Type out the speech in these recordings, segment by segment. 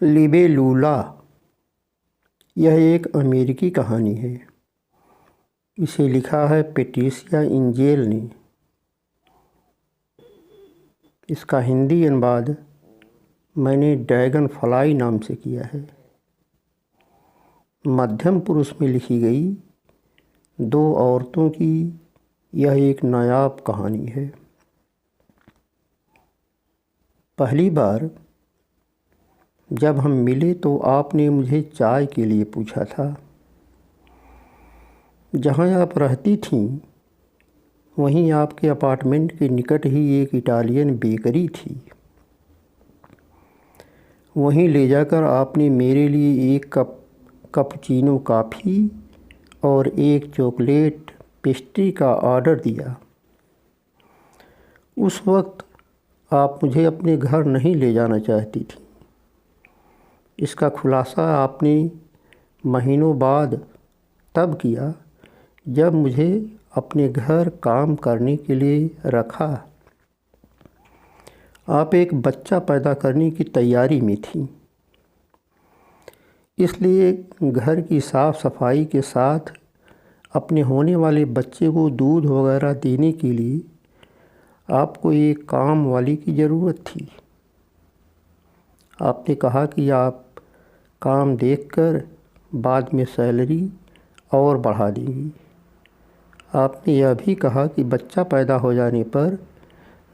लिबेलुला। यह एक अमेरिकी कहानी है। इसे लिखा है पेट्रिशिया एंजेल ने। इसका हिंदी अनुवाद मैंने ड्रैगन फ्लाई नाम से किया है। मध्यम पुरुष में लिखी गई दो औरतों की यह एक नायाब कहानी है। पहली बार जब हम मिले तो आपने मुझे चाय के लिए पूछा था। जहाँ आप रहती थीं वहीं आपके अपार्टमेंट के निकट ही एक इटालियन बेकरी थी। वहीं ले जाकर आपने मेरे लिए एक कप कैपुचिनो कॉफ़ी और एक चॉकलेट पेस्ट्री का ऑर्डर दिया। उस वक्त आप मुझे अपने घर नहीं ले जाना चाहती थी। इसका खुलासा आपने महीनों बाद तब किया जब मुझे अपने घर काम करने के लिए रखा। आप एक बच्चा पैदा करने की तैयारी में थी, इसलिए घर की साफ़ सफाई के साथ अपने होने वाले बच्चे को दूध वगैरह देने के लिए आपको एक काम वाली की ज़रूरत थी। आपने कहा कि आप काम देखकर बाद में सैलरी और बढ़ा देंगी। आपने यह भी कहा कि बच्चा पैदा हो जाने पर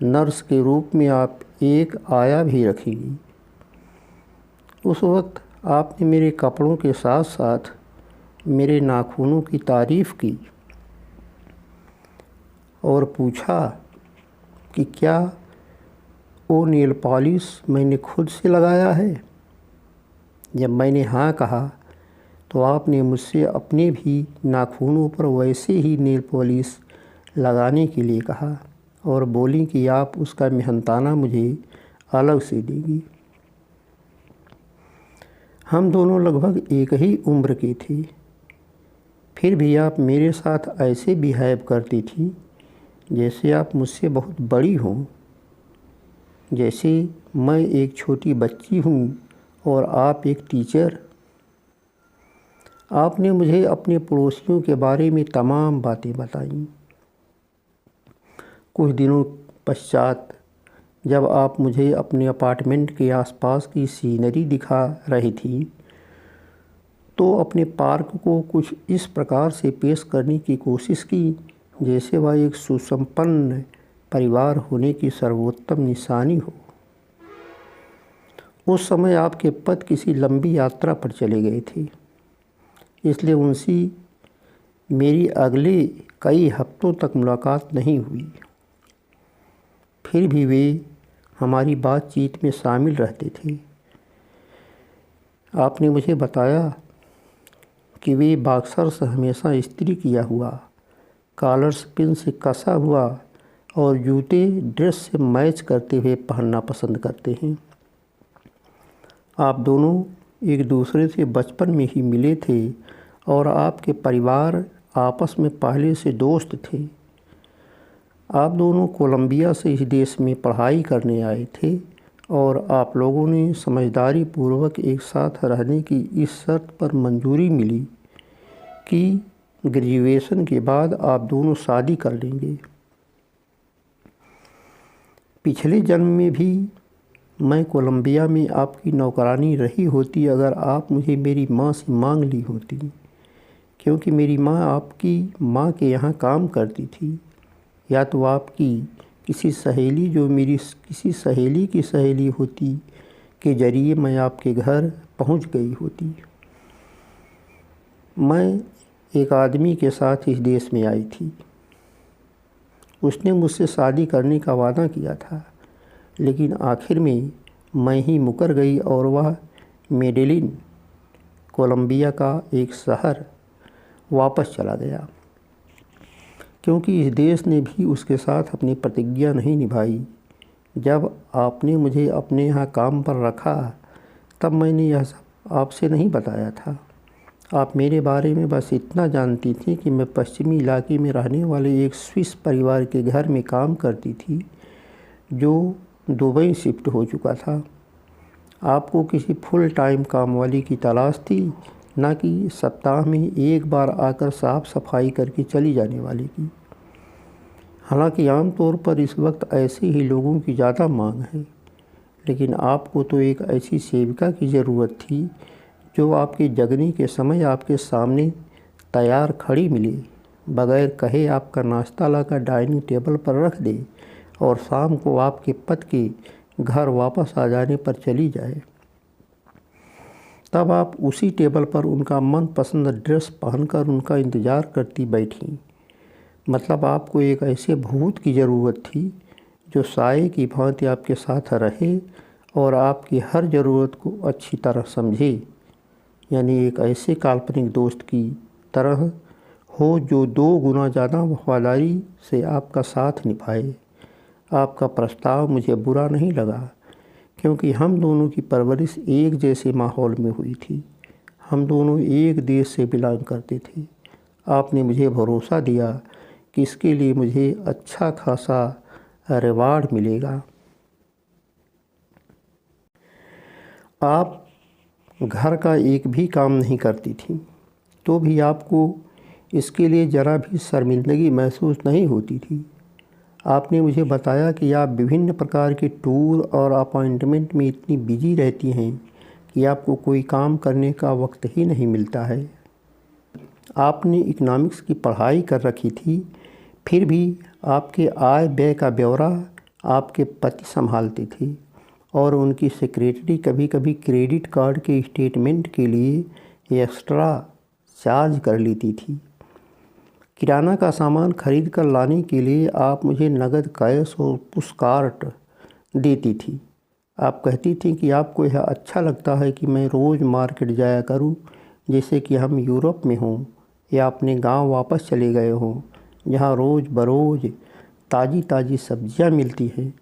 नर्स के रूप में आप एक आया भी रखेंगी। उस वक्त आपने मेरे कपड़ों के साथ साथ मेरे नाखूनों की तारीफ़ की और पूछा कि क्या वो नेल पॉलिश मैंने खुद से लगाया है। जब मैंने हाँ कहा तो आपने मुझसे अपने भी नाखूनों पर वैसे ही नेल पॉलिश लगाने के लिए कहा और बोली कि आप उसका मेहनताना मुझे अलग से देंगी। हम दोनों लगभग एक ही उम्र के थे, फिर भी आप मेरे साथ ऐसे बिहेव करती थी जैसे आप मुझसे बहुत बड़ी हों, जैसे मैं एक छोटी बच्ची हूँ और आप एक टीचर। आपने मुझे अपने पड़ोसियों के बारे में तमाम बातें बताईं। कुछ दिनों पश्चात जब आप मुझे अपने अपार्टमेंट के आसपास की सीनरी दिखा रही थी तो अपने पार्क को कुछ इस प्रकार से पेश करने की कोशिश की जैसे वह एक सुसंपन्न परिवार होने की सर्वोत्तम निशानी हो। उस समय आपके पति किसी लंबी यात्रा पर चले गए थे, इसलिए उनसे मेरी अगले कई हफ्तों तक मुलाकात नहीं हुई। फिर भी वे हमारी बातचीत में शामिल रहते थे। आपने मुझे बताया कि वे बॉक्सर से हमेशा इस्त्री किया हुआ, कॉलर पिन से कसा हुआ और जूते ड्रेस से मैच करते हुए पहनना पसंद करते हैं। आप दोनों एक दूसरे से बचपन में ही मिले थे और आपके परिवार आपस में पहले से दोस्त थे। आप दोनों कोलंबिया से इस देश में पढ़ाई करने आए थे और आप लोगों ने समझदारी पूर्वक एक साथ रहने की इस शर्त पर मंजूरी मिली कि ग्रेजुएशन के बाद आप दोनों शादी कर लेंगे। पिछले जन्म में भी मैं कोलंबिया में आपकी नौकरानी रही होती अगर आप मुझे मेरी माँ से मांग ली होती, क्योंकि मेरी माँ आपकी माँ के यहाँ काम करती थी, या तो आपकी किसी सहेली जो मेरी किसी सहेली की सहेली होती के ज़रिए मैं आपके घर पहुँच गई होती। मैं एक आदमी के साथ इस देश में आई थी। उसने मुझसे शादी करने का वादा किया था, लेकिन आखिर में मैं ही मुकर गई और वह मेडेलिन, कोलंबिया का एक शहर, वापस चला गया, क्योंकि इस देश ने भी उसके साथ अपनी प्रतिज्ञा नहीं निभाई। जब आपने मुझे अपने यहाँ काम पर रखा तब मैंने यह सब आपसे नहीं बताया था। आप मेरे बारे में बस इतना जानती थी कि मैं पश्चिमी इलाके में रहने वाले एक स्विस परिवार के घर में काम करती थी जो दुबई शिफ्ट हो चुका था। आपको किसी फुल टाइम काम वाली की तलाश थी, न कि सप्ताह में एक बार आकर साफ़ सफाई करके चली जाने वाली की। हालांकि आमतौर पर इस वक्त ऐसे ही लोगों की ज़्यादा मांग है, लेकिन आपको तो एक ऐसी सेविका की ज़रूरत थी जो आपके जगने के समय आपके सामने तैयार खड़ी मिले, बगैर कहे आपका नाश्ता लाकर डाइनिंग टेबल पर रख दे और शाम को आपके पति के घर वापस आ जाने पर चली जाए। तब आप उसी टेबल पर उनका मनपसंद ड्रेस पहनकर उनका इंतज़ार करती बैठी। मतलब आपको एक ऐसे भूत की ज़रूरत थी जो साए की भांति आपके साथ रहे और आपकी हर ज़रूरत को अच्छी तरह समझे, यानी एक ऐसे काल्पनिक दोस्त की तरह हो जो 2 गुना ज़्यादा वफादारी से आपका साथ निभाए। आपका प्रस्ताव मुझे बुरा नहीं लगा, क्योंकि हम दोनों की परवरिश एक जैसे माहौल में हुई थी। हम दोनों एक देश से बिलोंग करते थे। आपने मुझे भरोसा दिया कि इसके लिए मुझे अच्छा खासा रिवार्ड मिलेगा। आप घर का एक भी काम नहीं करती थी, तो भी आपको इसके लिए ज़रा भी शर्मिंदगी महसूस नहीं होती थी। आपने मुझे बताया कि आप विभिन्न प्रकार के टूर और अपॉइंटमेंट में इतनी बिजी रहती हैं कि आपको कोई काम करने का वक्त ही नहीं मिलता है। आपने इकोनॉमिक्स की पढ़ाई कर रखी थी, फिर भी आपके आय व्यय का ब्यौरा आपके पति संभालते थे और उनकी सेक्रेटरी कभी कभी क्रेडिट कार्ड के स्टेटमेंट के लिए एक्स्ट्रा चार्ज कर लेती थी। किराना का सामान खरीद कर लाने के लिए आप मुझे नगद कैश और पुशकार्ट देती थी। आप कहती थी कि आपको यह अच्छा लगता है कि मैं रोज़ मार्केट जाया करूं, जैसे कि हम यूरोप में हों या अपने गांव वापस चले गए हों, जहां रोज़ बरोज़ ताज़ी ताज़ी सब्जियां मिलती हैं।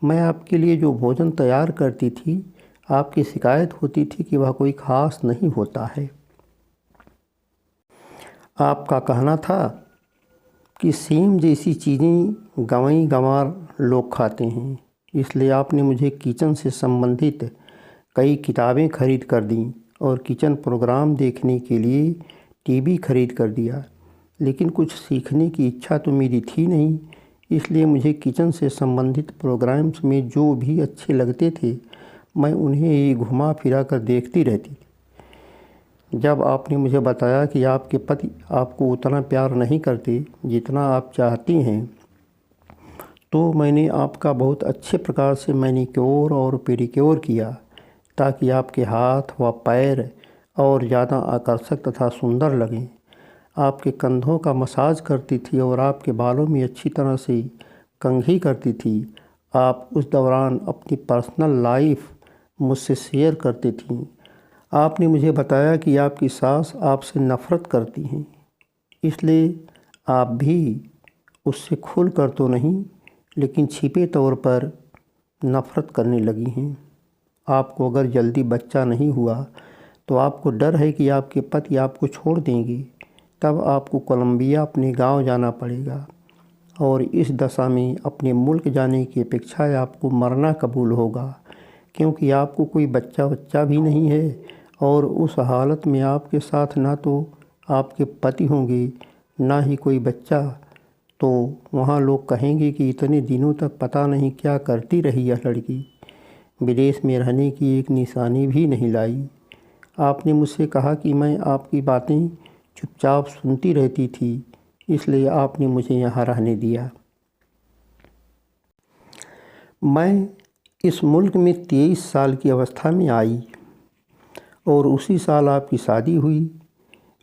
मैं आपके लिए जो भोजन तैयार करती थी, आपकी शिकायत होती थी कि वह कोई ख़ास नहीं होता है। आपका कहना था कि सेम जैसी चीज़ें गंवाई गंवार लोग खाते हैं, इसलिए आपने मुझे किचन से संबंधित कई किताबें खरीद कर दीं और किचन प्रोग्राम देखने के लिए टीवी खरीद कर दिया। लेकिन कुछ सीखने की इच्छा तो मेरी थी नहीं, इसलिए मुझे किचन से संबंधित प्रोग्राम्स में जो भी अच्छे लगते थे, मैं उन्हें ही घुमा फिरा कर देखती रहती थी। जब आपने मुझे बताया कि आपके पति आपको उतना प्यार नहीं करते जितना आप चाहती हैं, तो मैंने आपका बहुत अच्छे प्रकार से मैनीक्योर और पेडिक्योर किया, ताकि आपके हाथ व पैर और ज़्यादा आकर्षक तथा सुंदर लगें। आपके कंधों का मसाज करती थी और आपके बालों में अच्छी तरह से कंघी करती थी। आप उस दौरान अपनी पर्सनल लाइफ मुझसे शेयर करती थीं। आपने मुझे बताया कि आपकी सास आपसे नफ़रत करती हैं, इसलिए आप भी उससे खुल कर तो नहीं, लेकिन छिपे तौर पर नफ़रत करने लगी हैं। आपको अगर जल्दी बच्चा नहीं हुआ तो आपको डर है कि आपके पति आपको छोड़ देंगे। तब आपको कोलंबिया अपने गांव जाना पड़ेगा और इस दशा में अपने मुल्क जाने की अपेक्षा आपको मरना कबूल होगा, क्योंकि आपको कोई बच्चा भी नहीं है और उस हालत में आपके साथ ना तो आपके पति होंगे ना ही कोई बच्चा। तो वहाँ लोग कहेंगे कि इतने दिनों तक पता नहीं क्या करती रही यह लड़की, विदेश में रहने की एक निशानी भी नहीं लाई। आपने मुझसे कहा कि मैं आपकी बातें चुपचाप सुनती रहती थी, इसलिए आपने मुझे यहाँ रहने दिया। मैं इस मुल्क में 23 साल की अवस्था में आई और उसी साल आपकी शादी हुई।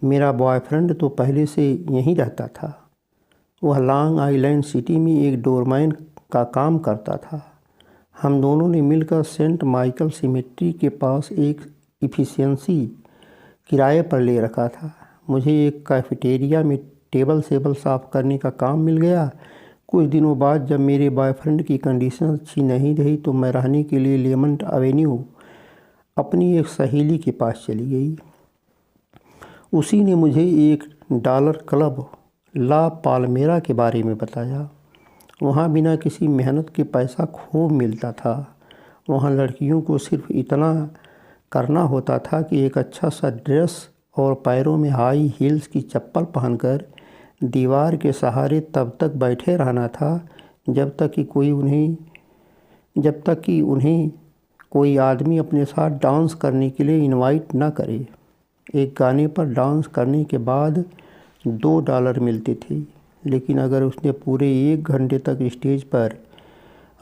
मेरा बॉयफ्रेंड तो पहले से यहीं रहता था। वह लॉन्ग आइलैंड सिटी में एक डोरमैन का काम करता था। हम दोनों ने मिलकर सेंट माइकल सिमेट्री के पास एक इफ़िशियंसी किराए पर ले रखा था। मुझे एक कैफेटेरिया में टेबल सेबल साफ़ करने का काम मिल गया। कुछ दिनों बाद जब मेरे बॉयफ्रेंड की कंडीशन अच्छी नहीं रही तो मैं रहने के लिए लेमंट एवेन्यू अपनी एक सहेली के पास चली गई। उसी ने मुझे एक डॉलर क्लब ला पाल्मेरा के बारे में बताया। वहाँ बिना किसी मेहनत के पैसा खूब मिलता था। वहाँ लड़कियों को सिर्फ इतना करना होता था कि एक अच्छा सा ड्रेस और पैरों में हाई हील्स की चप्पल पहनकर दीवार के सहारे तब तक बैठे रहना था जब तक कि उन्हें कोई आदमी अपने साथ डांस करने के लिए इनवाइट ना करे। एक गाने पर डांस करने के बाद $2 मिलते थे, लेकिन अगर उसने पूरे 1 घंटे तक स्टेज पर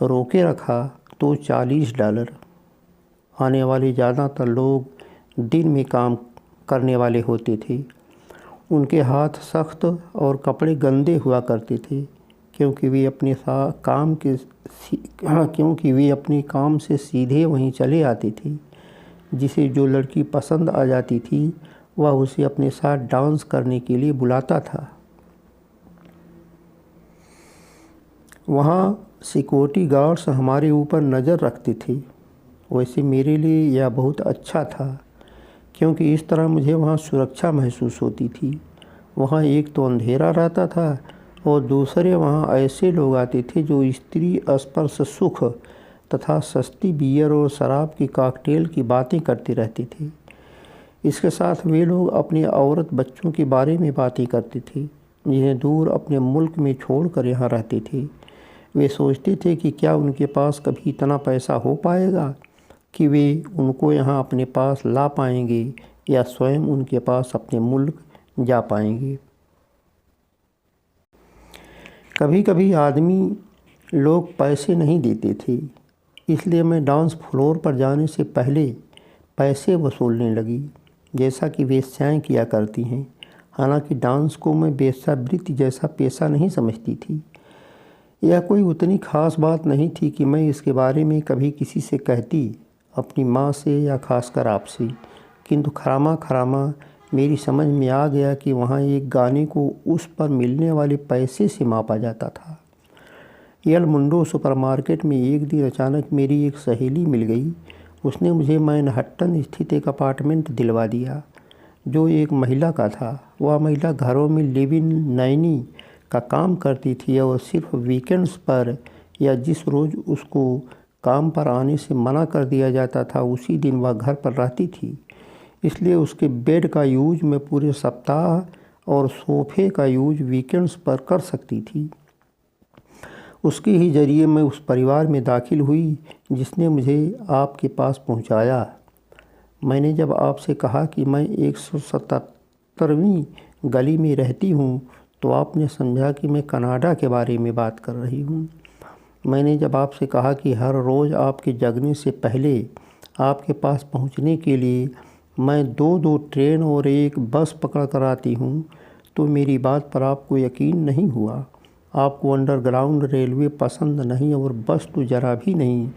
रोके रखा तो $40। आने वाले ज़्यादातर लोग दिन में काम करने वाले होते थे। उनके हाथ सख्त और कपड़े गंदे हुआ करते थे क्योंकि वे अपने काम से सीधे वहीं चले आते थे। जिसे जो लड़की पसंद आ जाती थी वह उसे अपने साथ डांस करने के लिए बुलाता था। वहाँ सिक्योरिटी गार्ड्स हमारे ऊपर नज़र रखते थे। वैसे मेरे लिए यह बहुत अच्छा था क्योंकि इस तरह मुझे वहाँ सुरक्षा महसूस होती थी। वहाँ एक तो अंधेरा रहता था और दूसरे वहाँ ऐसे लोग आते थे जो स्त्री स्पर्श सुख तथा सस्ती बियर और शराब की कॉकटेल की बातें करते रहते थे। इसके साथ वे लोग अपने औरत बच्चों के बारे में बातें करते थे जिन्हें दूर अपने मुल्क में छोड़कर यहाँ रहते थे। वे सोचते थे कि क्या उनके पास कभी इतना पैसा हो पाएगा कि वे उनको यहाँ अपने पास ला पाएंगे या स्वयं उनके पास अपने मुल्क जा पाएंगे। कभी कभी आदमी लोग पैसे नहीं देते थे, इसलिए मैं डांस फ्लोर पर जाने से पहले पैसे वसूलने लगी, जैसा कि वेश्याएं किया करती हैं। हालांकि डांस को मैं वेश्यावृत्ति जैसा पेशा नहीं समझती थी। यह कोई उतनी ख़ास बात नहीं थी कि मैं इसके बारे में कभी किसी से कहती, अपनी माँ से या खासकर आपसे। किंतु खरामा मेरी समझ में आ गया कि वहाँ एक गाने को उस पर मिलने वाले पैसे से मापा जाता था। एल मुंडो सुपरमार्केट में एक दिन अचानक मेरी एक सहेली मिल गई। उसने मुझे मैनहट्टन स्थित एक अपार्टमेंट दिलवा दिया जो एक महिला का था। वह महिला घरों में लिव इन नैनी का काम करती थी और सिर्फ वीकेंड्स पर या जिस रोज़ उसको काम पर आने से मना कर दिया जाता था उसी दिन वह घर पर रहती थी। इसलिए उसके बेड का यूज मैं पूरे सप्ताह और सोफ़े का यूज वीकेंड्स पर कर सकती थी। उसके ही ज़रिए मैं उस परिवार में दाखिल हुई जिसने मुझे आपके पास पहुंचाया। मैंने जब आपसे कहा कि मैं 177वीं गली में रहती हूं, तो आपने समझा कि मैं कनाडा के बारे में बात कर रही हूं। मैंने जब आपसे कहा कि हर रोज़ आपके जगने से पहले आपके पास पहुंचने के लिए मैं 2 ट्रेन और एक बस पकड़ कर आती हूं, तो मेरी बात पर आपको यकीन नहीं हुआ। आपको अंडरग्राउंड रेलवे पसंद नहीं और बस तो ज़रा भी नहीं।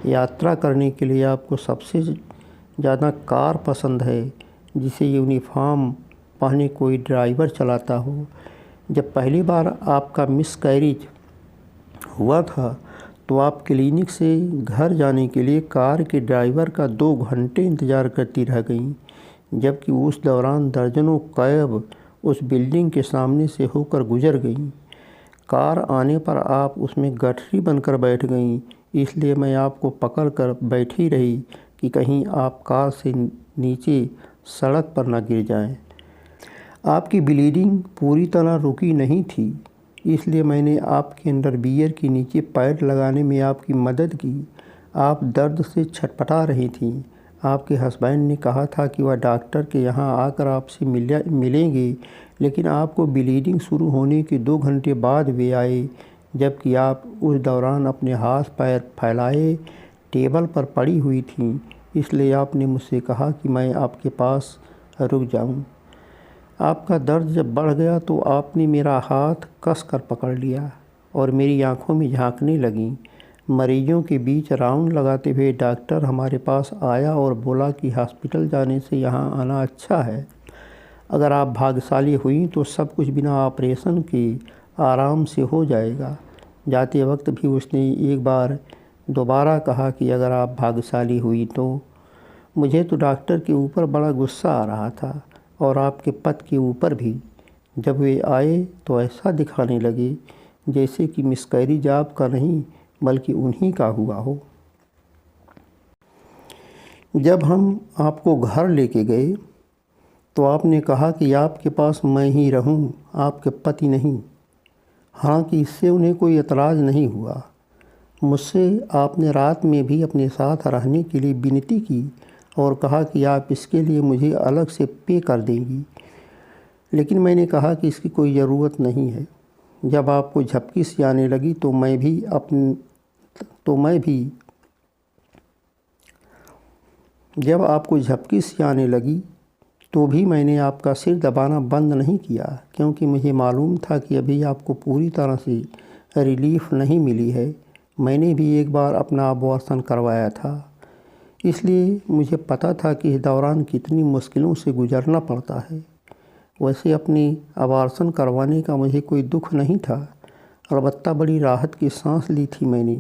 यात्रा करने के लिए आपको सबसे ज़्यादा कार पसंद है जिसे यूनिफॉर्म पहने कोई ड्राइवर चलाता हो। जब पहली बार आपका मिसकैरेज हुआ था तो आप क्लिनिक से घर जाने के लिए कार के ड्राइवर का 2 घंटे इंतज़ार करती रह गईं, जबकि उस दौरान दर्जनों कैब उस बिल्डिंग के सामने से होकर गुजर गईं। कार आने पर आप उसमें गठरी बनकर बैठ गईं, इसलिए मैं आपको पकड़ कर बैठी रही कि कहीं आप कार से नीचे सड़क पर न गिर जाएं। आपकी ब्लीडिंग पूरी तरह रुकी नहीं थी, इसलिए मैंने आपके अंडरवियर के नीचे पैड लगाने में आपकी मदद की। आप दर्द से छटपटा रही थीं। आपके हस्बैंड ने कहा था कि वह डॉक्टर के यहाँ आकर आपसे मिलेंगे, लेकिन आपको ब्लीडिंग शुरू होने के 2 घंटे बाद वे आए, जबकि आप उस दौरान अपने हाथ पैर फैलाए टेबल पर पड़ी हुई थीं। इसलिए आपने मुझसे कहा कि मैं आपके पास रुक जाऊं। आपका दर्द जब बढ़ गया तो आपने मेरा हाथ कस कर पकड़ लिया और मेरी आंखों में झांकने लगीं। मरीजों के बीच राउंड लगाते हुए डॉक्टर हमारे पास आया और बोला कि हॉस्पिटल जाने से यहाँ आना अच्छा है। अगर आप भाग्यशाली हुई तो सब कुछ बिना ऑपरेशन के आराम से हो जाएगा। जाते वक्त भी उसने एक बार दोबारा कहा कि अगर आप भाग्यशाली हुई तो। मुझे तो डॉक्टर के ऊपर बड़ा गुस्सा आ रहा था और आपके पति के ऊपर भी। जब वे आए तो ऐसा दिखाने लगे जैसे कि मिसकैरेज आपका नहीं बल्कि उन्हीं का हुआ हो। जब हम आपको घर लेके गए तो आपने कहा कि आपके पास मैं ही रहूं, आपके पति नहीं। हालांकि इससे उन्हें कोई एतराज़ नहीं हुआ। मुझसे आपने रात में भी अपने साथ रहने के लिए विनती की और कहा कि आप इसके लिए मुझे अलग से पे कर देंगी, लेकिन मैंने कहा कि इसकी कोई ज़रूरत नहीं है। जब आपको झपकी सी आने लगी तो मैं भी जब आपको झपकी सी आने लगी तो भी मैंने आपका सिर दबाना बंद नहीं किया, क्योंकि मुझे मालूम था कि अभी आपको पूरी तरह से रिलीफ नहीं मिली है। मैंने भी एक बार अपना अबॉर्शन करवाया था, इसलिए मुझे पता था कि इस दौरान कितनी मुश्किलों से गुजरना पड़ता है। वैसे अपने अबॉर्शन करवाने का मुझे कोई दुख नहीं था, अलबत्ता बड़ी राहत की सांस ली थी मैंने,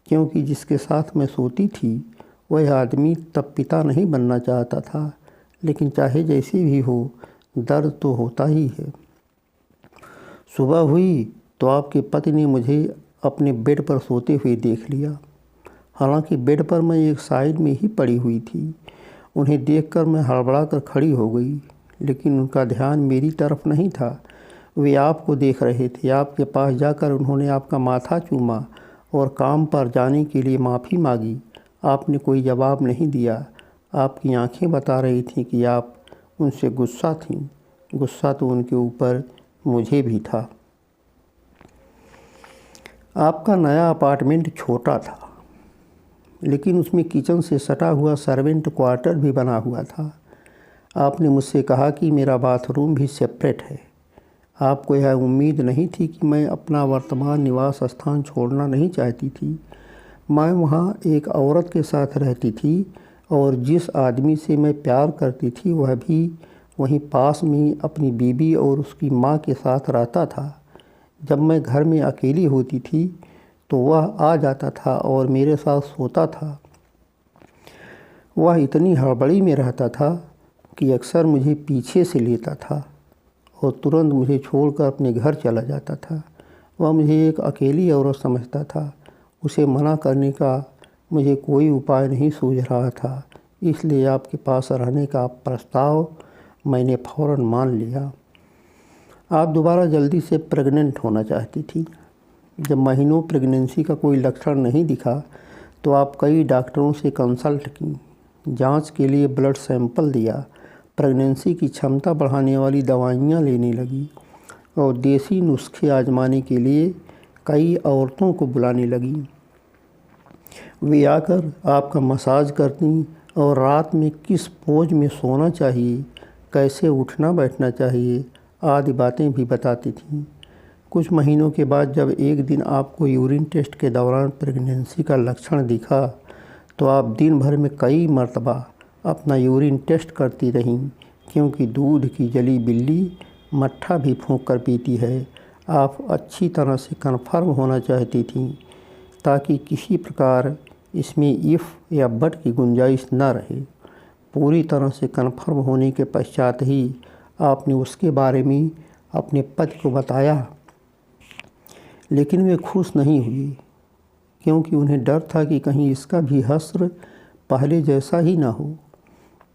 क्योंकि जिसके साथ मैं सोती थी वह आदमी तब पिता नहीं बनना चाहता था, लेकिन चाहे जैसी भी हो दर्द तो होता ही है। सुबह हुई तो आपके पति ने मुझे अपने बेड पर सोते हुए देख लिया। हालांकि बेड पर मैं एक साइड में ही पड़ी हुई थी। उन्हें देखकर मैं हड़बड़ा कर खड़ी हो गई, लेकिन उनका ध्यान मेरी तरफ नहीं था। वे आपको देख रहे थे। आपके पास जाकर उन्होंने आपका माथा चूमा और काम पर जाने के लिए माफ़ी मांगी। आपने कोई जवाब नहीं दिया। आपकी आंखें बता रही थीं कि आप उनसे गुस्सा थीं। गुस्सा तो उनके ऊपर मुझे भी था। आपका नया अपार्टमेंट छोटा था, लेकिन उसमें किचन से सटा हुआ सर्वेंट क्वार्टर भी बना हुआ था। आपने मुझसे कहा कि मेरा बाथरूम भी सेपरेट है। आपको यह उम्मीद नहीं थी कि मैं अपना वर्तमान निवास स्थान छोड़ना नहीं चाहती थी। मैं वहाँ एक औरत के साथ रहती थी और जिस आदमी से मैं प्यार करती थी वह भी वहीं पास में अपनी बीबी और उसकी माँ के साथ रहता था। जब मैं घर में अकेली होती थी तो वह आ जाता था और मेरे साथ सोता था। वह इतनी हड़बड़ी में रहता था कि अक्सर मुझे पीछे से लेता था और तुरंत मुझे छोड़कर अपने घर चला जाता था। वह मुझे एक अकेली औरत समझता था। उसे मना करने का मुझे कोई उपाय नहीं सूझ रहा था, इसलिए आपके पास रहने का प्रस्ताव मैंने फ़ौरन मान लिया। आप दोबारा जल्दी से प्रेग्नेंट होना चाहती थी। जब महीनों प्रेगनेंसी का कोई लक्षण नहीं दिखा तो आप कई डॉक्टरों से कंसल्ट की, जांच के लिए ब्लड सैंपल दिया, प्रेगनेंसी की क्षमता बढ़ाने वाली दवाइयाँ लेने लगी और देसी नुस्खे आजमाने के लिए कई औरतों को बुलाने लगी। वे आकर आपका मसाज करती और रात में किस पोज में सोना चाहिए, कैसे उठना बैठना चाहिए आदि बातें भी बताती थीं। कुछ महीनों के बाद जब एक दिन आपको यूरिन टेस्ट के दौरान प्रेगनेंसी का लक्षण दिखा तो आप दिन भर में कई मर्तबा अपना यूरिन टेस्ट करती रहीं, क्योंकि दूध की जली बिल्ली मट्ठा भी फूंक कर पीती है। आप अच्छी तरह से कन्फर्म होना चाहती थीं ताकि किसी प्रकार इसमें इफ़ या बट की गुंजाइश न रहे। पूरी तरह से कन्फर्म होने के पश्चात ही आपने उसके बारे में अपने पति को बताया, लेकिन वे खुश नहीं हुई, क्योंकि उन्हें डर था कि कहीं इसका भी हश्र पहले जैसा ही ना हो।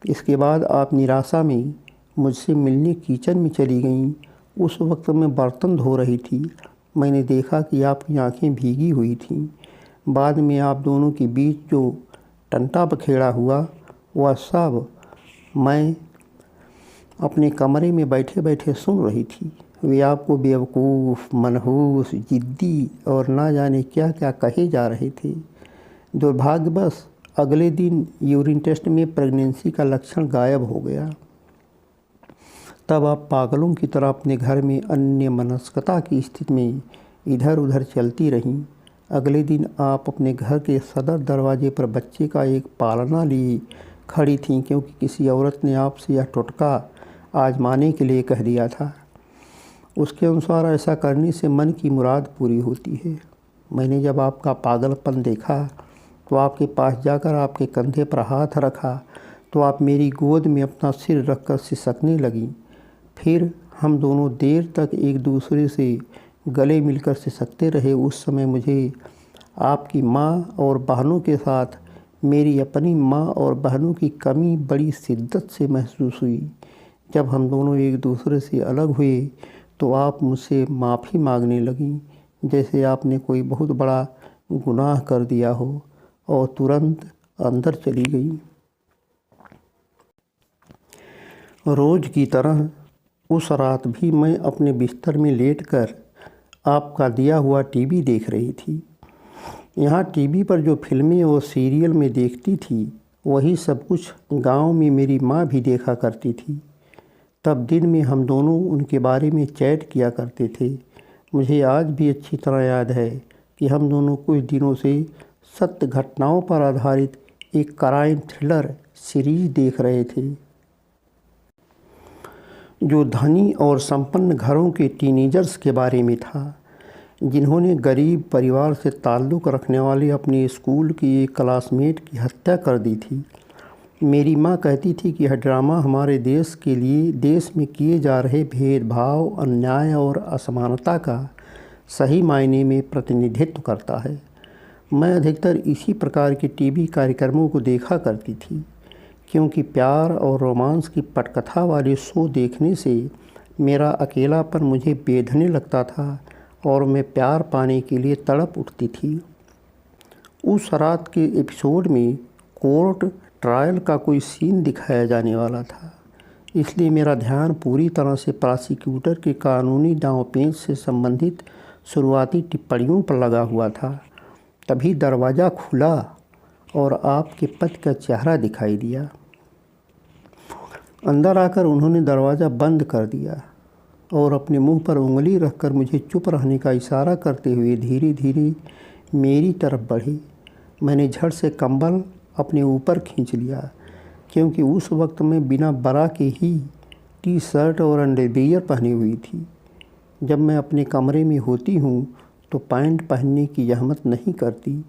इसके बाद आप निराशा में मुझसे मिलने किचन में चली गईं। उस वक्त मैं बर्तन धो रही थी। मैंने देखा कि आपकी आंखें भीगी हुई थीं। बाद में आप दोनों के बीच जो टंटा बखेड़ा हुआ वह सब मैं अपने कमरे में बैठे बैठे सुन रही थी। वे आपको बेवकूफ़, मनहूस, ज़िद्दी और ना जाने क्या क्या कहे जा रहे थे। दुर्भाग्यवश अगले दिन यूरिन टेस्ट में प्रेगनेंसी का लक्षण गायब हो गया। तब आप पागलों की तरह अपने घर में अन्यमनस्कता की स्थिति में इधर उधर चलती रहीं। अगले दिन आप अपने घर के सदर दरवाजे पर बच्चे का एक पालना लिए खड़ी थीं, क्योंकि किसी औरत ने आपसे यह टोटका आजमाने के लिए कह दिया था। उसके अनुसार ऐसा करने से मन की मुराद पूरी होती है। मैंने जब आपका पागलपन देखा तो आपके पास जाकर आपके कंधे पर हाथ रखा तो आप मेरी गोद में अपना सिर रखकर सिसकने लगीं। फिर हम दोनों देर तक एक दूसरे से गले मिलकर सिसकते रहे। उस समय मुझे आपकी माँ और बहनों के साथ मेरी अपनी माँ और बहनों की कमी बड़ी शिद्दत से महसूस हुई। जब हम दोनों एक दूसरे से अलग हुए तो आप मुझसे माफ़ी मांगने लगीं, जैसे आपने कोई बहुत बड़ा गुनाह कर दिया हो, और तुरंत अंदर चली गई। रोज़ की तरह उस रात भी मैं अपने बिस्तर में लेटकर आपका दिया हुआ टीवी देख रही थी। यहाँ टीवी पर जो फिल्में और सीरियल में देखती थी वही सब कुछ गांव में मेरी माँ भी देखा करती थी। तब दिन में हम दोनों उनके बारे में चैट किया करते थे। मुझे आज भी अच्छी तरह याद है कि हम दोनों कुछ दिनों से सत्य घटनाओं पर आधारित एक क्राइम थ्रिलर सीरीज देख रहे थे, जो धनी और संपन्न घरों के टीनेजर्स के बारे में था, जिन्होंने गरीब परिवार से ताल्लुक़ रखने वाले अपने स्कूल की एक क्लासमेट की हत्या कर दी थी। मेरी माँ कहती थी कि यह ड्रामा हमारे देश के लिए देश में किए जा रहे भेदभाव, अन्याय और असमानता का सही मायने में प्रतिनिधित्व करता है। मैं अधिकतर इसी प्रकार के टीवी कार्यक्रमों को देखा करती थी, क्योंकि प्यार और रोमांस की पटकथा वाले शो देखने से मेरा अकेलापन मुझे बेधने लगता था और मैं प्यार पाने के लिए तड़प उठती थी। उस रात के एपिसोड में कोर्ट ट्रायल का कोई सीन दिखाया जाने वाला था, इसलिए मेरा ध्यान पूरी तरह से प्रोसिक्यूटर के कानूनी दांवपेच से संबंधित शुरुआती टिप्पणियों पर लगा हुआ था। तभी दरवाज़ा खुला और आपके पति का चेहरा दिखाई दिया। अंदर आकर उन्होंने दरवाज़ा बंद कर दिया और अपने मुंह पर उंगली रखकर मुझे चुप रहने का इशारा करते हुए धीरे धीरे मेरी तरफ बढ़े। मैंने झट से कंबल अपने ऊपर खींच लिया, क्योंकि उस वक्त मैं बिना बरा के ही टी शर्ट और अंडरवियर पहनी हुई थी। जब मैं अपने कमरे में होती हूँ तो पैंट पहनने की जहमत नहीं करती।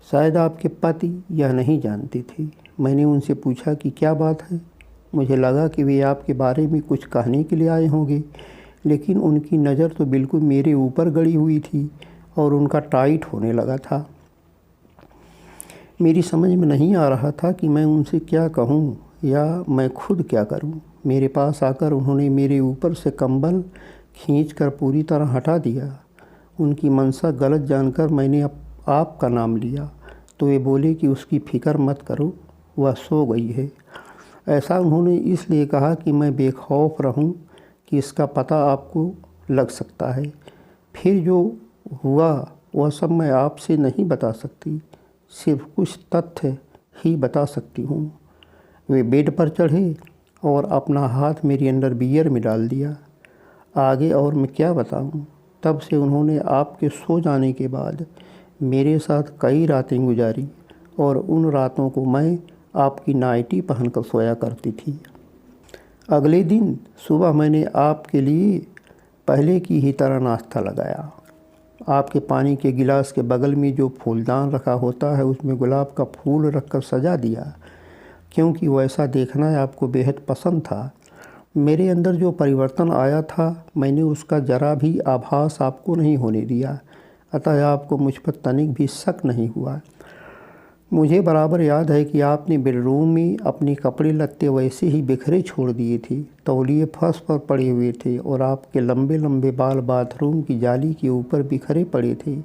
शायद आपके पति यह नहीं जानते थे। मैंने उनसे पूछा कि क्या बात है। मुझे लगा कि वे आपके बारे में कुछ कहने के लिए आए होंगे, लेकिन उनकी नज़र तो बिल्कुल मेरे ऊपर गड़ी हुई थी और उनका टाइट होने लगा था। मेरी समझ में नहीं आ रहा था कि मैं उनसे क्या कहूँ या मैं खुद क्या करूँ। मेरे पास आकर उन्होंने मेरे ऊपर से कंबल खींचकर पूरी तरह हटा दिया। उनकी मंशा गलत जानकर मैंने आपका नाम लिया तो वे बोले कि उसकी फ़िक्र मत करो, वह सो गई है। ऐसा उन्होंने इसलिए कहा कि मैं बेखौफ रहूं कि इसका पता आपको लग सकता है। फिर जो हुआ वह सब मैं आपसे नहीं बता सकती, सिर्फ कुछ तथ्य ही बता सकती हूँ। वे बेड पर चढ़े और अपना हाथ मेरी अंडरवियर में डाल दिया। आगे और मैं क्या बताऊँ। तब से उन्होंने आपके सो जाने के बाद मेरे साथ कई रातें गुजारी और उन रातों को मैं आपकी नाइटी पहनकर सोया करती थी। अगले दिन सुबह मैंने आपके लिए पहले की ही तरह नाश्ता लगाया। आपके पानी के गिलास के बगल में जो फूलदान रखा होता है उसमें गुलाब का फूल रखकर सजा दिया, क्योंकि वैसा देखना आपको बेहद पसंद था। मेरे अंदर जो परिवर्तन आया था मैंने उसका ज़रा भी आभास आपको नहीं होने दिया, अतः आपको मुझ पर तनिक भी शक नहीं हुआ। मुझे बराबर याद है कि आपने बेडरूम में अपने कपड़े लत्ते वैसे ही बिखरे छोड़ दिए थे। तौलिए फर्श पर पड़े हुए थे और आपके लंबे लंबे बाल बाथरूम की जाली के ऊपर बिखरे पड़े थे।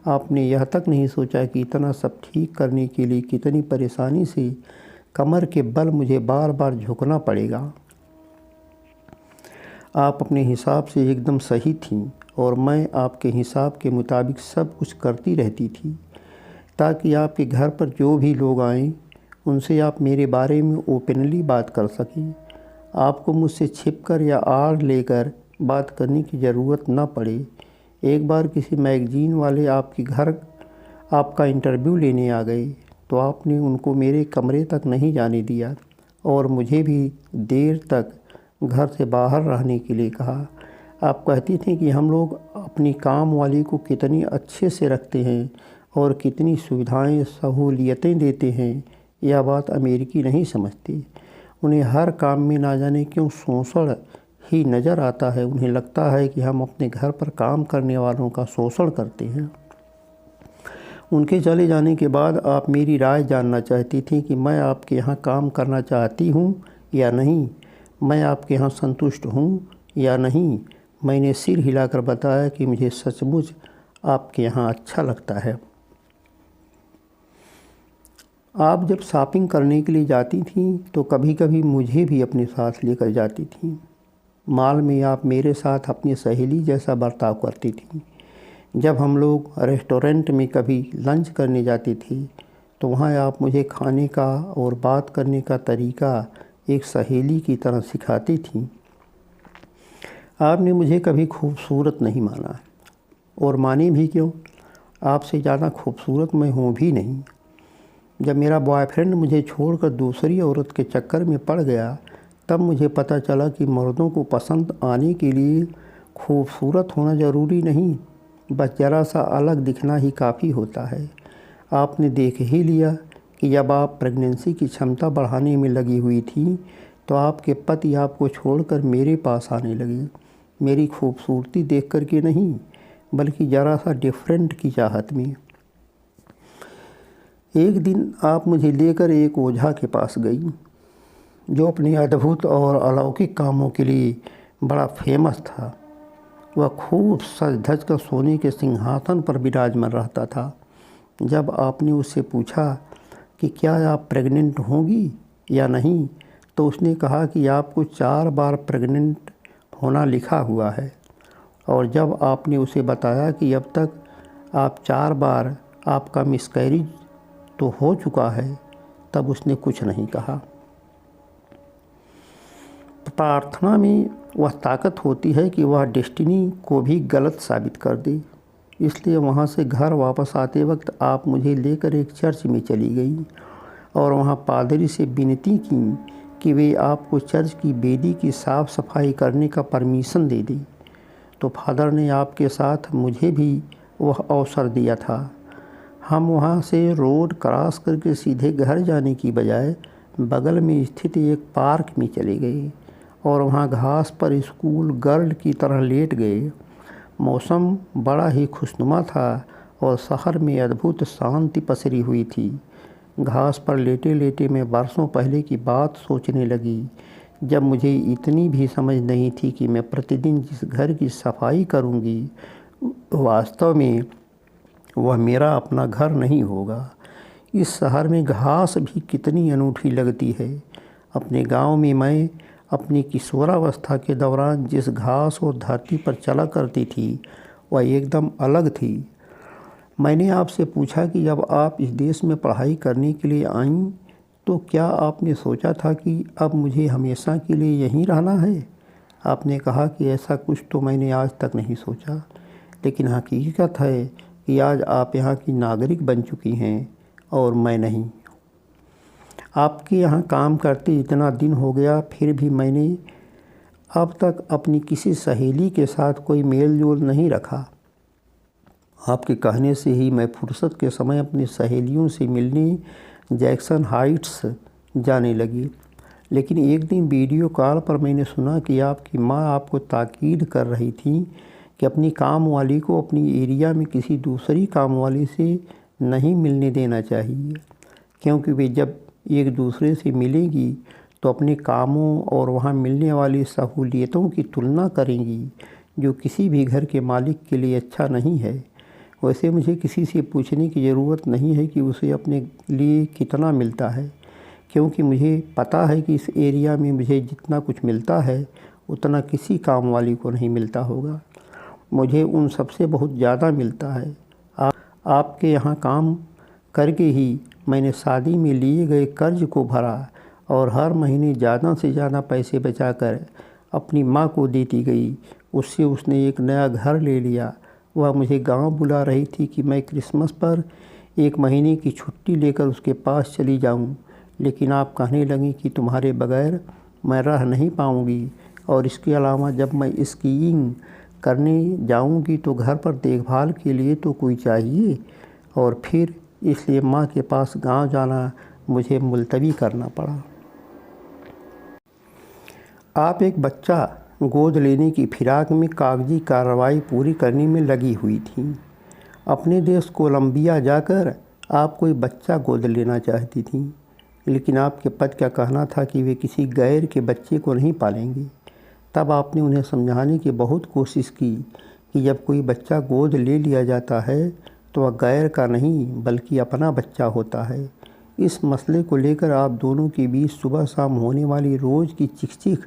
आपने यह तक नहीं सोचा कि इतना सब ठीक करने के लिए कितनी परेशानी से कमर के बल मुझे बार बार झुकना पड़ेगा। आप अपने हिसाब से एकदम सही थीं और मैं आपके हिसाब के मुताबिक सब कुछ करती रहती थी, ताकि आपके घर पर जो भी लोग आएं उनसे आप मेरे बारे में ओपनली बात कर सकें। आपको मुझसे छिपकर या आड़ लेकर बात करने की ज़रूरत न पड़े। एक बार किसी मैगज़ीन वाले आपके घर आपका इंटरव्यू लेने आ गए तो आपने उनको मेरे कमरे तक नहीं जाने दिया और मुझे भी देर तक घर से बाहर रहने के लिए कहा। आप कहती थीं कि हम लोग अपनी काम वाली को कितनी अच्छे से रखते हैं और कितनी सुविधाएं सहूलियतें देते हैं। यह बात अमेरिकी नहीं समझती। उन्हें हर काम में ना जाने क्यों शोषण ही नज़र आता है। उन्हें लगता है कि हम अपने घर पर काम करने वालों का शोषण करते हैं। उनके चले जाने के बाद आप मेरी राय जानना चाहती थी कि मैं आपके यहाँ काम करना चाहती हूँ या नहीं, मैं आपके यहाँ संतुष्ट हूँ या नहीं। मैंने सिर हिलाकर बताया कि मुझे सचमुच आपके यहाँ अच्छा लगता है। आप जब शॉपिंग करने के लिए जाती थीं तो कभी कभी मुझे भी अपने साथ लेकर जाती थीं। मॉल में आप मेरे साथ अपनी सहेली जैसा बर्ताव करती थीं। जब हम लोग रेस्टोरेंट में कभी लंच करने जाते थे तो वहाँ आप मुझे खाने का और बात करने का तरीका एक सहेली की तरह सिखाती थीं। आपने मुझे कभी खूबसूरत नहीं माना, और माने भी क्यों, आपसे ज़्यादा खूबसूरत मैं हूँ भी नहीं। जब मेरा बॉयफ्रेंड मुझे छोड़कर दूसरी औरत के चक्कर में पड़ गया तब मुझे पता चला कि मर्दों को पसंद आने के लिए खूबसूरत होना ज़रूरी नहीं, बस ज़रा सा अलग दिखना ही काफ़ी होता है। आपने देख ही लिया कि जब आप प्रेगनेंसी की क्षमता बढ़ाने में लगी हुई थी तो आपके पति आपको छोड़कर मेरे पास आने लगे, मेरी खूबसूरती देख कर के नहीं, बल्कि ज़रा सा डिफरेंट की चाहत में। एक दिन आप मुझे लेकर एक ओझा के पास गई जो अपने अद्भुत और अलौकिक कामों के लिए बड़ा फेमस था। वह खूब सज धज कर सोने के सिंहासन पर विराजमान रहता था। जब आपने उससे पूछा कि क्या आप प्रेग्नेंट होंगी या नहीं तो उसने कहा कि आपको 4 बार प्रेग्नेंट होना लिखा हुआ है। और जब आपने उसे बताया कि अब तक आप 4 बार आपका मिसकैरेज तो हो चुका है, तब उसने कुछ नहीं कहा। प्रार्थना में वह ताकत होती है कि वह डेस्टिनी को भी गलत साबित कर दे। इसलिए वहाँ से घर वापस आते वक्त आप मुझे लेकर एक चर्च में चली गई और वहाँ पादरी से विनती की कि वे आपको चर्च की वेदी की साफ़ सफाई करने का परमिशन दे दें। तो फादर ने आपके साथ मुझे भी वह अवसर दिया था। हम वहाँ से रोड क्रॉस करके सीधे घर जाने की बजाय बगल में स्थित एक पार्क में चले गए और वहाँ घास पर स्कूल गर्ल की तरह लेट गए। मौसम बड़ा ही खुशनुमा था और शहर में अद्भुत शांति पसरी हुई थी। घास पर लेटे लेटे मैं बरसों पहले की बात सोचने लगी जब मुझे इतनी भी समझ नहीं थी कि मैं प्रतिदिन जिस घर की सफाई करूँगी वास्तव में वह मेरा अपना घर नहीं होगा। इस शहर में घास भी कितनी अनूठी लगती है। अपने गांव में मैं अपनी किशोरावस्था के दौरान जिस घास और धरती पर चला करती थी वह एकदम अलग थी। मैंने आपसे पूछा कि जब आप इस देश में पढ़ाई करने के लिए आईं तो क्या आपने सोचा था कि अब मुझे हमेशा के लिए यहीं रहना है? आपने कहा कि ऐसा कुछ तो मैंने आज तक नहीं सोचा, लेकिन हकीकत है कि आज आप यहाँ की नागरिक बन चुकी हैं और मैं नहीं। आपके यहाँ काम करते इतना दिन हो गया फिर भी मैंने अब तक अपनी किसी सहेली के साथ कोई मेल जोल नहीं रखा। आपके कहने से ही मैं फुर्सत के समय अपनी सहेलियों से मिलने जैक्सन हाइट्स जाने लगी। लेकिन एक दिन वीडियो कॉल पर मैंने सुना कि आपकी माँ आपको ताकीद कर रही थी कि अपनी काम वाली को अपनी एरिया में किसी दूसरी काम वाली से नहीं मिलने देना चाहिए, क्योंकि वे जब एक दूसरे से मिलेंगी तो अपने कामों और वहाँ मिलने वाली सहूलियतों की तुलना करेंगी, जो किसी भी घर के मालिक के लिए अच्छा नहीं है। वैसे मुझे किसी से पूछने की ज़रूरत नहीं है कि उसे अपने लिए कितना मिलता है, क्योंकि मुझे पता है कि इस एरिया में मुझे जितना कुछ मिलता है उतना किसी काम वाली को नहीं मिलता होगा। मुझे उन सबसे बहुत ज़्यादा मिलता है। आपके यहाँ काम करके ही मैंने शादी में लिए गए कर्ज को भरा और हर महीने ज़्यादा से ज़्यादा पैसे बचाकर अपनी माँ को देती गई। उससे उसने एक नया घर ले लिया। वह मुझे गांव बुला रही थी कि मैं क्रिसमस पर 1 महीने की छुट्टी लेकर उसके पास चली जाऊं, लेकिन आप कहने लगी कि तुम्हारे बगैर मैं रह नहीं पाऊंगी, और इसके अलावा जब मैं स्कीइंग करने जाऊंगी तो घर पर देखभाल के लिए तो कोई चाहिए, और फिर इसलिए माँ के पास गांव जाना मुझे मुलतवी करना पड़ा। आप एक बच्चा गोद लेने की फिराक में कागजी कार्रवाई पूरी करने में लगी हुई थी। अपने देश कोलंबिया जाकर आप कोई बच्चा गोद लेना चाहती थीं, लेकिन आपके पति का कहना था कि वे किसी गैर के बच्चे को नहीं पालेंगे। तब आपने उन्हें समझाने की बहुत कोशिश की कि जब कोई बच्चा गोद ले लिया जाता है तो वह गैर का नहीं बल्कि अपना बच्चा होता है। इस मसले को लेकर आप दोनों के बीच सुबह शाम होने वाली रोज़ की चिक-चिक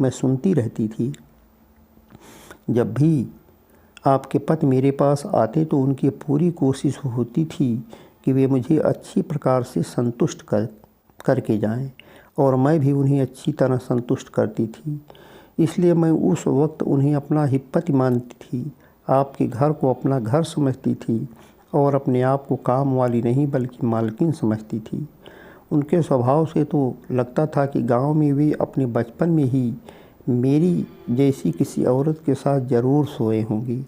मैं सुनती रहती थी। जब भी आपके पति मेरे पास आते तो उनकी पूरी कोशिश होती थी कि वे मुझे अच्छी प्रकार से संतुष्ट करके जाएं, और मैं भी उन्हें अच्छी तरह संतुष्ट करती थी। इसलिए मैं उस वक्त उन्हें अपना ही पति मानती थी, आपके घर को अपना घर समझती थी और अपने आप को काम वाली नहीं बल्कि मालकिन समझती थी। उनके स्वभाव से तो लगता था कि गांव में वे अपने बचपन में ही मेरी जैसी किसी औरत के साथ ज़रूर सोए होंगी।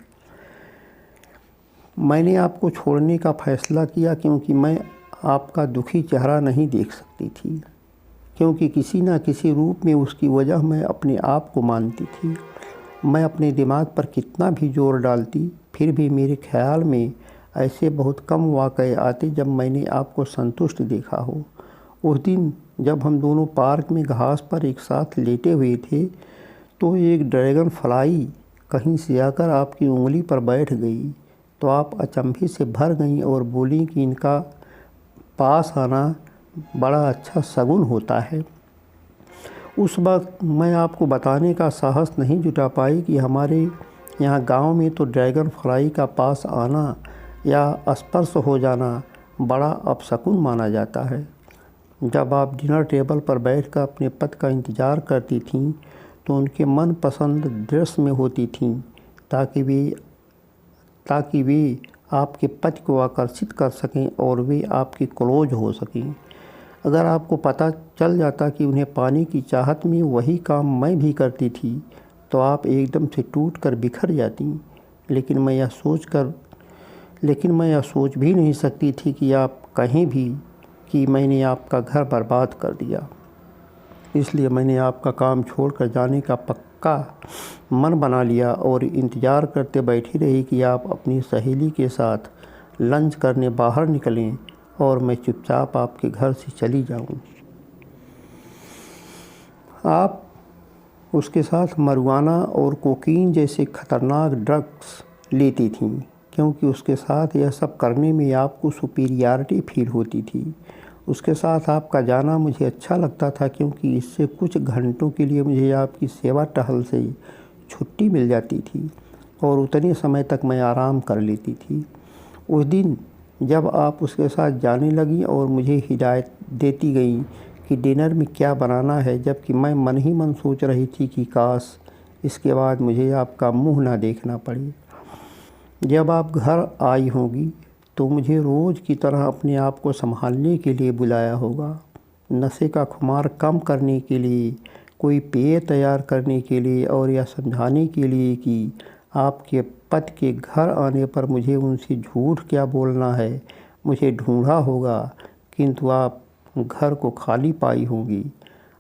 मैंने आपको छोड़ने का फ़ैसला किया क्योंकि मैं आपका दुखी चेहरा नहीं देख सकती थी, क्योंकि किसी न किसी रूप में उसकी वजह मैं अपने आप को मानती थी। मैं अपने दिमाग पर कितना भी जोर डालती फिर भी मेरे ख्याल में ऐसे बहुत कम वाक़ये आते जब मैंने आपको संतुष्ट देखा हो। उस दिन जब हम दोनों पार्क में घास पर एक साथ लेटे हुए थे तो एक ड्रैगन फ्लाई कहीं से आकर आपकी उंगली पर बैठ गई, तो आप अचंभे से भर गईं और बोलीं कि इनका पास आना बड़ा अच्छा शगुन होता है। उस वक्त मैं आपको बताने का साहस नहीं जुटा पाई कि हमारे यहाँ गांव में तो ड्रैगन फ्लाई का पास आना या स्पर्श हो जाना बड़ा अपशकुन माना जाता है। जब आप डिनर टेबल पर बैठकर अपने पति का इंतज़ार करती थीं तो उनके मनपसंद दृश्य में होती थीं ताकि वे आपके पति को आकर्षित कर सकें और वे आपके क्लोज हो सकें। अगर आपको पता चल जाता कि उन्हें पाने की चाहत में वही काम मैं भी करती थी तो आप एकदम से टूटकर बिखर जाती। लेकिन मैं यह सोच भी नहीं सकती थी कि आप कहें भी कि मैंने आपका घर बर्बाद कर दिया। इसलिए मैंने आपका काम छोड़कर जाने का पक्का मन बना लिया और इंतज़ार करते बैठी रही कि आप अपनी सहेली के साथ लंच करने बाहर निकलें और मैं चुपचाप आपके घर से चली जाऊं। आप उसके साथ मरुआना और कोकीन जैसे खतरनाक ड्रग्स लेती थीं, क्योंकि उसके साथ यह सब करने में आपको सुपीरियरिटी फील होती थी। उसके साथ आपका जाना मुझे अच्छा लगता था क्योंकि इससे कुछ घंटों के लिए मुझे आपकी सेवा टहल से छुट्टी मिल जाती थी और उतने समय तक मैं आराम कर लेती थी। उस दिन जब आप उसके साथ जाने लगी और मुझे हिदायत देती गई कि डिनर में क्या बनाना है, जबकि मैं मन ही मन सोच रही थी कि काश इसके बाद मुझे आपका मुंह ना देखना पड़े। जब आप घर आई होगी तो मुझे रोज़ की तरह अपने आप को संभालने के लिए बुलाया होगा, नशे का खुमार कम करने के लिए, कोई पेय तैयार करने के लिए और यह समझाने के लिए कि आपके पति के घर आने पर मुझे उनसे झूठ क्या बोलना है, मुझे ढूंढा होगा, किंतु आप घर को खाली पाई होंगी।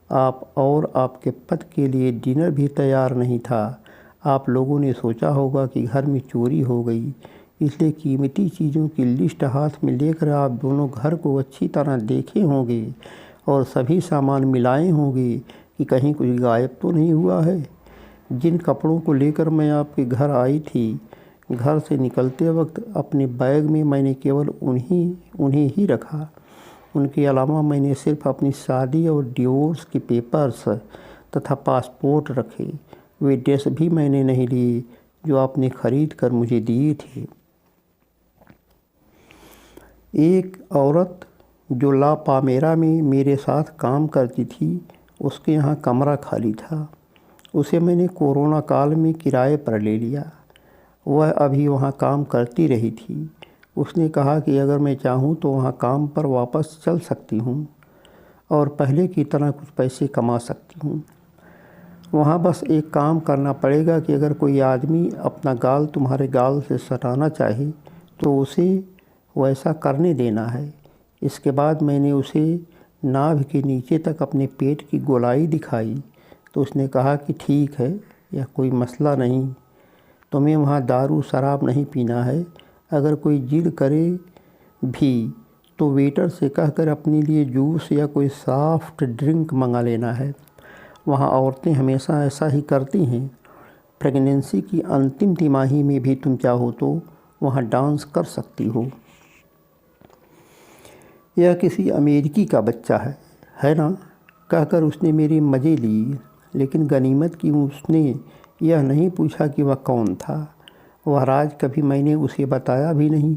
आप और आपके पति के लिए डिनर भी तैयार नहीं था। आप लोगों ने सोचा होगा कि घर में चोरी हो गई, इसलिए कीमती चीज़ों की लिस्ट हाथ में लेकर आप दोनों घर को अच्छी तरह देखे होंगे और सभी सामान मिलाए होंगे कि कहीं कुछ गायब तो नहीं हुआ है। जिन कपड़ों को लेकर मैं आपके घर आई थी, घर से निकलते वक्त अपने बैग में मैंने केवल उन्हें ही रखा। उनके अलावा मैंने सिर्फ अपनी शादी और डिवोर्स के पेपर्स तथा पासपोर्ट रखे। वे ड्रेस भी मैंने नहीं ली जो आपने खरीद कर मुझे दिए थे। एक औरत जो ला पामेरा में मेरे साथ काम करती थी, उसके यहाँ कमरा खाली था। उसे मैंने कोरोना काल में किराए पर ले लिया। वह अभी वहाँ काम करती रही थी। उसने कहा कि अगर मैं चाहूँ तो वहाँ काम पर वापस चल सकती हूँ और पहले की तरह कुछ पैसे कमा सकती हूँ। वहाँ बस एक काम करना पड़ेगा कि अगर कोई आदमी अपना गाल तुम्हारे गाल से सटाना चाहे तो उसे वैसा करने देना है। इसके बाद मैंने उसे नाभि के नीचे तक अपने पेट की गोलाई दिखाई तो उसने कहा कि ठीक है, यह कोई मसला नहीं, तुम्हें वहाँ दारू शराब नहीं पीना है, अगर कोई जिद करे भी तो वेटर से कहकर अपने लिए जूस या कोई सॉफ्ट ड्रिंक मंगा लेना है। वहाँ औरतें हमेशा ऐसा ही करती हैं। प्रेगनेंसी की अंतिम तिमाही में भी तुम चाहो तो वहाँ डांस कर सकती हो। यह किसी अमेरिकी का बच्चा है ना, कहकर उसने मेरे मज़े लिए, लेकिन गनीमत की उसने यह नहीं पूछा कि वह कौन था। वह राज कभी मैंने उसे बताया भी नहीं।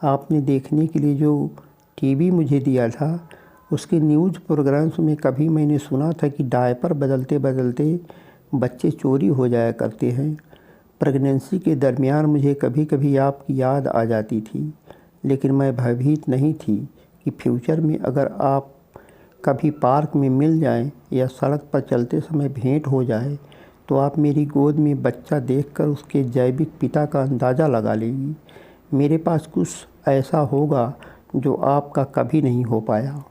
आपने देखने के लिए जो टीवी मुझे दिया था उसके न्यूज़ प्रोग्राम्स में कभी मैंने सुना था कि डायपर बदलते बदलते बच्चे चोरी हो जाया करते हैं। प्रेगनेंसी के दरमियान मुझे कभी कभी आपकी याद आ जाती थी, लेकिन मैं भयभीत नहीं थी कि फ्यूचर में अगर आप कभी पार्क में मिल जाएं या सड़क पर चलते समय भेंट हो जाए तो आप मेरी गोद में बच्चा देखकर उसके जैविक पिता का अंदाज़ा लगा लेगी। मेरे पास कुछ ऐसा होगा जो आपका कभी नहीं हो पाया।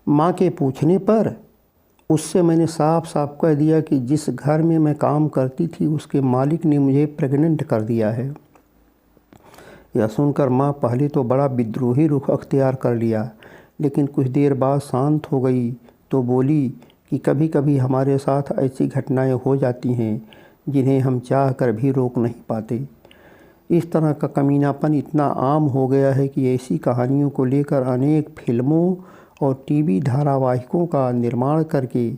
माँ के पूछने पर उससे मैंने साफ साफ कह दिया कि जिस घर में मैं काम करती थी उसके मालिक ने मुझे प्रेग्नेंट कर दिया है। यह सुनकर माँ पहले तो बड़ा विद्रोही रुख अख्तियार कर लिया, लेकिन कुछ देर बाद शांत हो गई तो बोली कि कभी कभी हमारे साथ ऐसी घटनाएं हो जाती हैं जिन्हें हम चाह कर भी रोक नहीं पाते। इस तरह का कमीनापन इतना आम हो गया है कि ऐसी कहानियों को लेकर अनेक फिल्मों और टीवी धारावाहिकों का निर्माण करके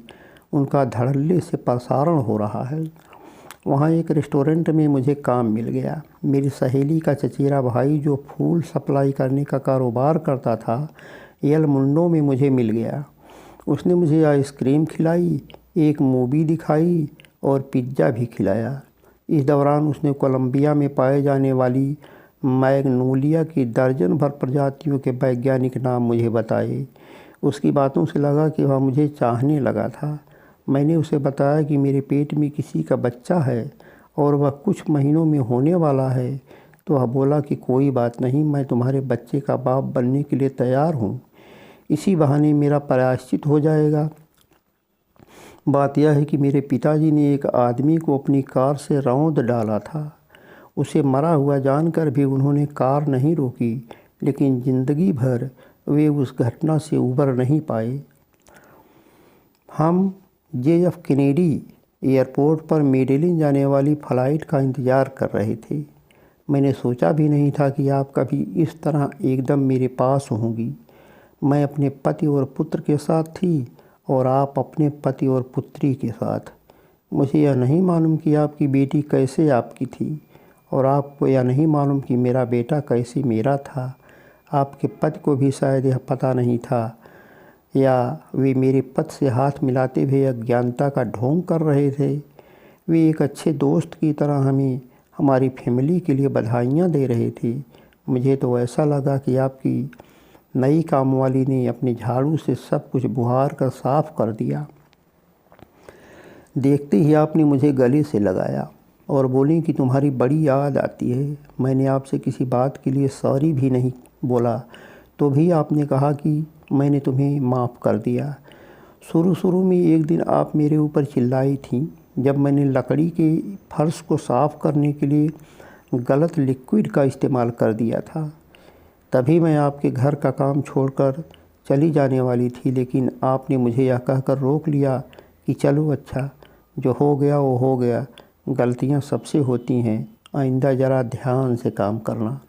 उनका धड़ल्ले से प्रसारण हो रहा है। वहाँ एक रेस्टोरेंट में मुझे काम मिल गया। मेरी सहेली का चचेरा भाई जो फूल सप्लाई करने का कारोबार करता था, यल मुंडो में मुझे मिल गया। उसने मुझे आइसक्रीम खिलाई, एक मूवी दिखाई और पिज्ज़ा भी खिलाया। इस दौरान उसने कोलंबिया में पाए जाने वाली मैग्नोलिया की दर्जन भर प्रजातियों के वैज्ञानिक नाम मुझे बताए। उसकी बातों से लगा कि वह मुझे चाहने लगा था। मैंने उसे बताया कि मेरे पेट में किसी का बच्चा है और वह कुछ महीनों में होने वाला है, तो वह बोला कि कोई बात नहीं, मैं तुम्हारे बच्चे का बाप बनने के लिए तैयार हूँ। इसी बहाने मेरा प्रायश्चित हो जाएगा। बात यह है कि मेरे पिताजी ने एक आदमी को अपनी कार से रौंद डाला था। उसे मरा हुआ जानकर भी उन्होंने कार नहीं रोकी, लेकिन ज़िंदगी भर वे उस घटना से उबर नहीं पाए। हम JF कैनेडी एयरपोर्ट पर मेडेलिन जाने वाली फ़्लाइट का इंतज़ार कर रहे थे। मैंने सोचा भी नहीं था कि आप कभी इस तरह एकदम मेरे पास होंगी। मैं अपने पति और पुत्र के साथ थी और आप अपने पति और पुत्री के साथ। मुझे यह नहीं मालूम कि आपकी बेटी कैसे आपकी थी और आपको यह नहीं मालूम कि मेरा बेटा कैसे मेरा था। आपके पति को भी शायद यह पता नहीं था, या वे मेरे पति से हाथ मिलाते हुए अज्ञानता का ढोंग कर रहे थे। वे एक अच्छे दोस्त की तरह हमें हमारी फैमिली के लिए बधाइयाँ दे रहे थे। मुझे तो ऐसा लगा कि आपकी नई कामवाली ने अपने झाड़ू से सब कुछ बुहार कर साफ कर दिया। देखते ही आपने मुझे गले से लगाया और बोली कि तुम्हारी बड़ी याद आती है। मैंने आपसे किसी बात के लिए सॉरी भी नहीं बोला, तो भी आपने कहा कि मैंने तुम्हें माफ़ कर दिया। शुरू में एक दिन आप मेरे ऊपर चिल्लाई थीं जब मैंने लकड़ी के फर्श को साफ़ करने के लिए गलत लिक्विड का इस्तेमाल कर दिया था। तभी मैं आपके घर का काम छोड़कर चली जाने वाली थी, लेकिन आपने मुझे यह कहकर रोक लिया कि चलो अच्छा, जो हो गया वो हो गया, गलतियां सबसे होती हैं, आइंदा ज़रा ध्यान से काम करना।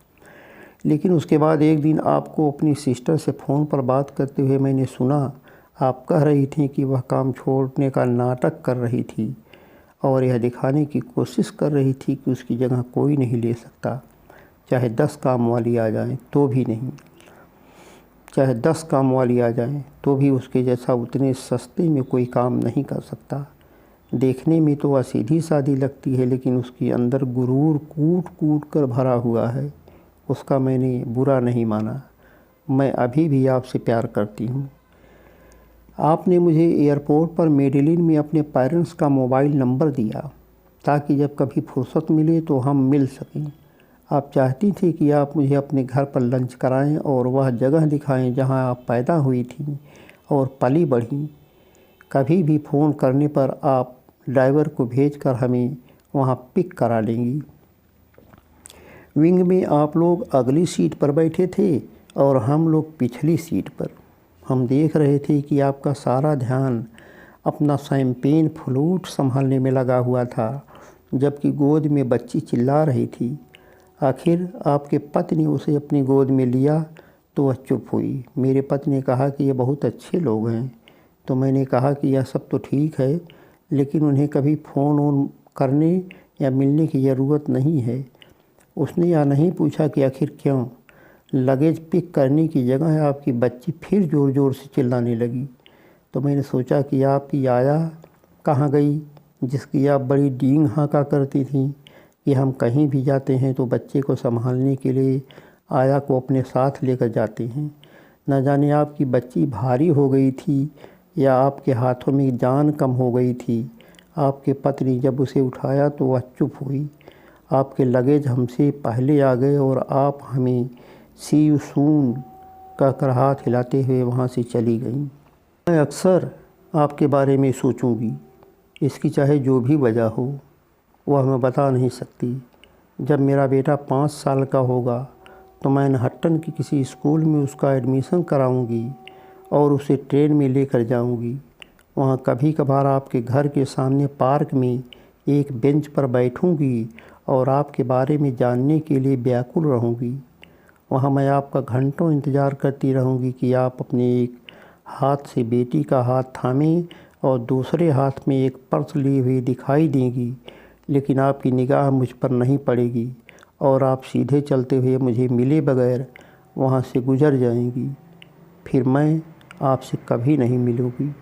लेकिन उसके बाद एक दिन आपको अपनी सिस्टर से फ़ोन पर बात करते हुए मैंने सुना। आप कह रही थी कि वह काम छोड़ने का नाटक कर रही थी और यह दिखाने की कोशिश कर रही थी कि उसकी जगह कोई नहीं ले सकता, चाहे 10 काम वाली आ जाएं तो भी नहीं, चाहे 10 काम वाली आ जाएं तो भी उसके जैसा उतने सस्ते में कोई काम नहीं कर सकता। देखने में तो वह सीधी सादी लगती है, लेकिन उसके अंदर गुरूर कूट कूट कर भरा हुआ है। उसका मैंने बुरा नहीं माना। मैं अभी भी आपसे प्यार करती हूँ। आपने मुझे एयरपोर्ट पर मेडेलिन में अपने पेरेंट्स का मोबाइल नंबर दिया ताकि जब कभी फुर्सत मिले तो हम मिल सकें। आप चाहती थी कि आप मुझे अपने घर पर लंच कराएं और वह जगह दिखाएं जहां आप पैदा हुई थीं और पली बढ़ीं। कभी भी फ़ोन करने पर आप ड्राइवर को भेजकर हमें वहां पिक करा लेंगी। विंग में आप लोग अगली सीट पर बैठे थे और हम लोग पिछली सीट पर। हम देख रहे थे कि आपका सारा ध्यान अपना शैम्पेन फ्लूट संभालने में लगा हुआ था, जबकि गोद में बच्ची चिल्ला रही थी। आखिर आपके पति ने उसे अपनी गोद में लिया तो वह चुप हुई। मेरे पति ने कहा कि ये बहुत अच्छे लोग हैं। तो मैंने कहा कि यह सब तो ठीक है, लेकिन उन्हें कभी फ़ोन ऑन करने या मिलने की ज़रूरत नहीं है। उसने यह नहीं पूछा कि आखिर क्यों। लगेज पिक करने की जगह आपकी बच्ची फिर ज़ोर ज़ोर से चिल्लाने लगी। तो मैंने सोचा कि आपकी आया कहाँ गई, जिसकी आप बड़ी डींग हाँका करती थीं कि हम कहीं भी जाते हैं तो बच्चे को संभालने के लिए आया को अपने साथ लेकर जाते हैं। न जाने आपकी बच्ची भारी हो गई थी या आपके हाथों में जान कम हो गई थी। आपके पति ने जब उसे उठाया तो वह चुप हुई। आपके लगेज हमसे पहले आ गए और आप हमें सी यू सून कहकर हाथ हिलाते हुए वहाँ से चली गईं। मैं अक्सर आपके बारे में सोचूंगी। इसकी चाहे जो भी वजह हो वह मैं बता नहीं सकती। जब मेरा बेटा 5 साल का होगा तो मैनहट्टन के किसी स्कूल में उसका एडमिशन कराऊंगी और उसे ट्रेन में लेकर जाऊंगी। वहाँ कभी कभार आपके घर के सामने पार्क में एक बेंच पर बैठूंगी और आपके बारे में जानने के लिए व्याकुल रहूंगी। वहाँ मैं आपका घंटों इंतज़ार करती रहूंगी कि आप अपने एक हाथ से बेटी का हाथ थामें और दूसरे हाथ में एक पर्स लिए हुए दिखाई देंगी, लेकिन आपकी निगाह मुझ पर नहीं पड़ेगी और आप सीधे चलते हुए मुझे मिले बगैर वहाँ से गुजर जाएंगी। फिर मैं आपसे कभी नहीं मिलूँगी।